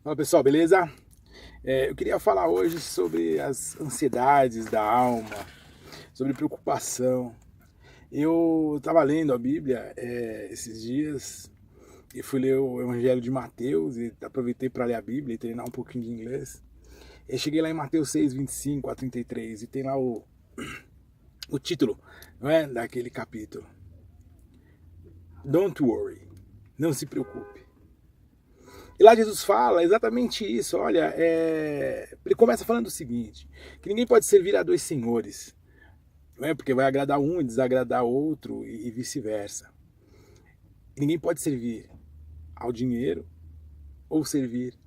Fala pessoal, beleza? Eu queria falar hoje sobre as ansiedades da alma, sobre preocupação. Eu estava lendo a Bíblia esses dias e fui ler o Evangelho de Mateus e aproveitei para ler a Bíblia e treinar um pouquinho de inglês. Eu cheguei lá em Mateus 6, 25 a 33 e tem lá o título, não é, daquele capítulo. Don't worry, não se preocupe. E lá Jesus fala exatamente isso, olha, ele começa falando o seguinte, que ninguém pode servir a dois senhores, não é? Porque vai agradar um e desagradar outro e vice-versa. Ninguém pode servir ao dinheiro ou servir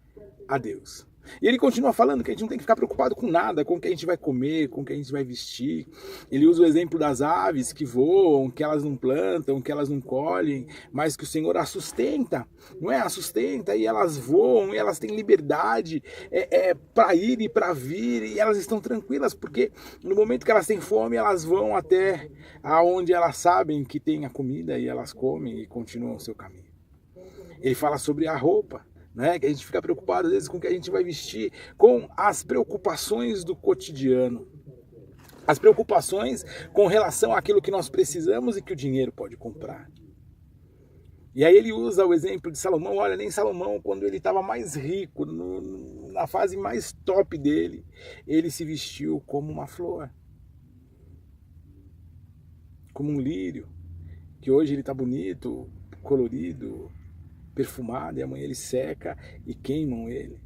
a Deus. E ele continua falando que a gente não tem que ficar preocupado com nada, com o que a gente vai comer, com o que a gente vai vestir. Ele usa o exemplo das aves que voam, que elas não plantam, que elas não colhem, mas que o Senhor as sustenta, não é? As sustenta e elas voam e elas têm liberdade para ir e para vir e elas estão tranquilas, porque no momento que elas têm fome, elas vão até aonde elas sabem que tem a comida e elas comem e continuam o seu caminho. Ele fala sobre a roupa, né? Que a gente fica preocupado às vezes com o que a gente vai vestir, com as preocupações do cotidiano, as preocupações com relação àquilo que nós precisamos e que o dinheiro pode comprar. E aí ele usa o exemplo de Salomão. Olha, nem Salomão, quando ele estava mais rico, na fase mais top dele, ele se vestiu como uma flor, como um lírio, que hoje ele está bonito, colorido, perfumado, e amanhã ele seca e queimam ele.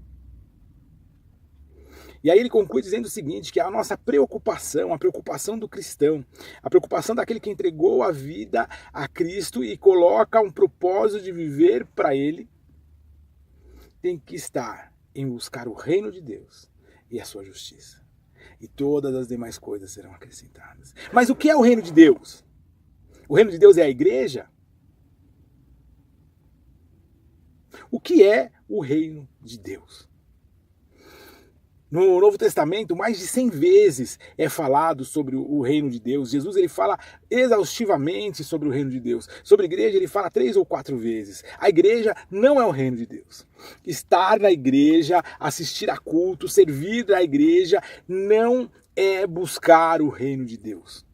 E aí ele conclui dizendo o seguinte, que a nossa preocupação, a preocupação do cristão, a preocupação daquele que entregou a vida a Cristo e coloca um propósito de viver para ele, tem que estar em buscar o reino de Deus e a sua justiça. E todas as demais coisas serão acrescentadas. Mas o que é o reino de Deus? O reino de Deus é a igreja? O que é o reino de Deus? No Novo Testamento, mais de 100 vezes é falado sobre o reino de Deus. Jesus ele fala exaustivamente sobre o reino de Deus. Sobre a igreja ele fala 3 ou 4 vezes. A igreja não é o reino de Deus. Estar na igreja, assistir a culto, servir à igreja, não é buscar o reino de Deus.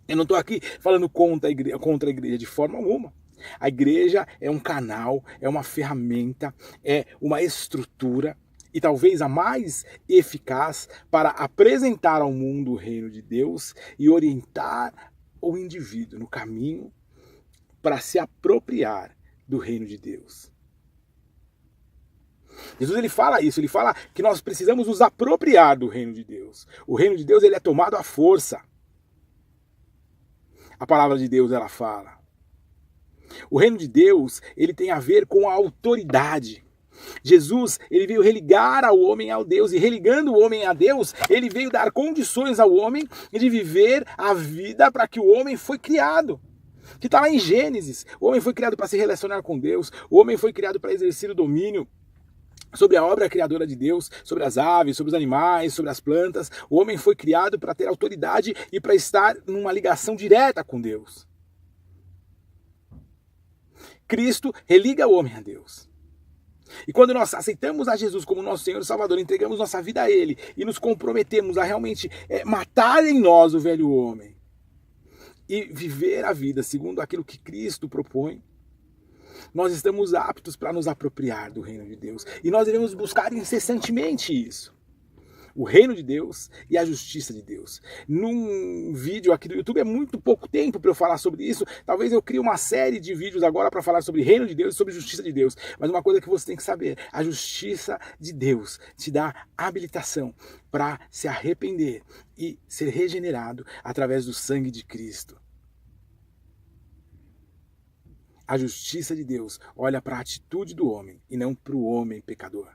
Eu não estou aqui falando contra a igreja de forma alguma. A igreja é um canal, é uma ferramenta, é uma estrutura e talvez a mais eficaz para apresentar ao mundo o reino de Deus e orientar o indivíduo no caminho para se apropriar do reino de Deus. Jesus ele fala isso, ele fala que nós precisamos nos apropriar do reino de Deus. O reino de Deus ele é tomado à força. A palavra de Deus ela fala. O reino de Deus, ele tem a ver com a autoridade. Jesus, ele veio religar ao homem ao Deus, e religando o homem a Deus, ele veio dar condições ao homem de viver a vida para que o homem foi criado. Que está lá em Gênesis. O homem foi criado para se relacionar com Deus, o homem foi criado para exercer o domínio sobre a obra criadora de Deus, sobre as aves, sobre os animais, sobre as plantas. O homem foi criado para ter autoridade e para estar numa ligação direta com Deus. Cristo religa o homem a Deus. E quando nós aceitamos a Jesus como nosso Senhor e Salvador, entregamos nossa vida a Ele e nos comprometemos a realmente matar em nós o velho homem e viver a vida segundo aquilo que Cristo propõe, nós estamos aptos para nos apropriar do reino de Deus. E nós devemos buscar incessantemente isso. O reino de Deus e a justiça de Deus. Num vídeo aqui do YouTube, é muito pouco tempo para eu falar sobre isso. Talvez eu crie uma série de vídeos agora para falar sobre reino de Deus e sobre justiça de Deus. Mas uma coisa que você tem que saber, a justiça de Deus te dá habilitação para se arrepender e ser regenerado através do sangue de Cristo. A justiça de Deus olha para a atitude do homem e não para o homem pecador.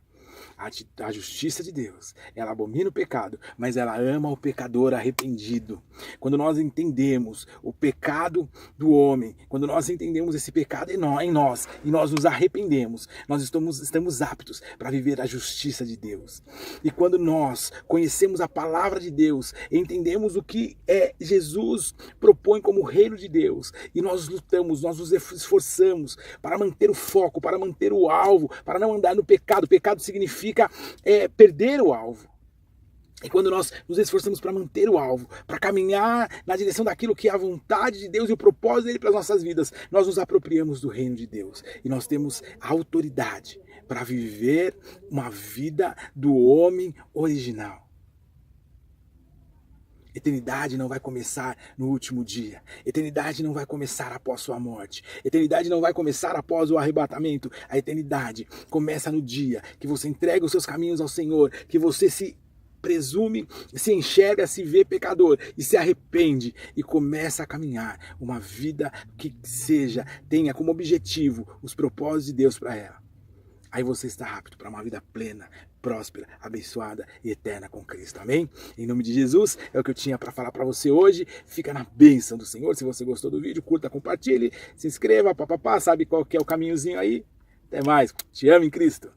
A justiça de Deus, ela abomina o pecado, mas ela ama o pecador arrependido. Quando nós entendemos o pecado do homem, quando nós entendemos esse pecado em nós e nós nos arrependemos, nós estamos aptos para viver a justiça de Deus. E quando nós conhecemos a palavra de Deus, entendemos o que Jesus propõe como reino de Deus, e nós lutamos, nós nos esforçamos para manter o foco, para manter o alvo, para não andar no pecado. Pecado significa perder o alvo. E quando nós nos esforçamos para manter o alvo, para caminhar na direção daquilo que é a vontade de Deus e o propósito dele para as nossas vidas, nós nos apropriamos do reino de Deus. E nós temos a autoridade para viver uma vida do homem original. Eternidade não vai começar no último dia. Eternidade não vai começar após sua morte. Eternidade não vai começar após o arrebatamento. A eternidade começa no dia que você entrega os seus caminhos ao Senhor, que você se presume, se enxerga, se vê pecador e se arrepende e começa a caminhar uma vida que tenha como objetivo os propósitos de Deus para ela. Aí você está apto para uma vida plena, próspera, abençoada e eterna com Cristo. Amém? Em nome de Jesus, é o que eu tinha para falar para você hoje. Fica na bênção do Senhor. Se você gostou do vídeo, curta, compartilhe, se inscreva, sabe qual que é o caminhozinho aí? Até mais. Te amo em Cristo.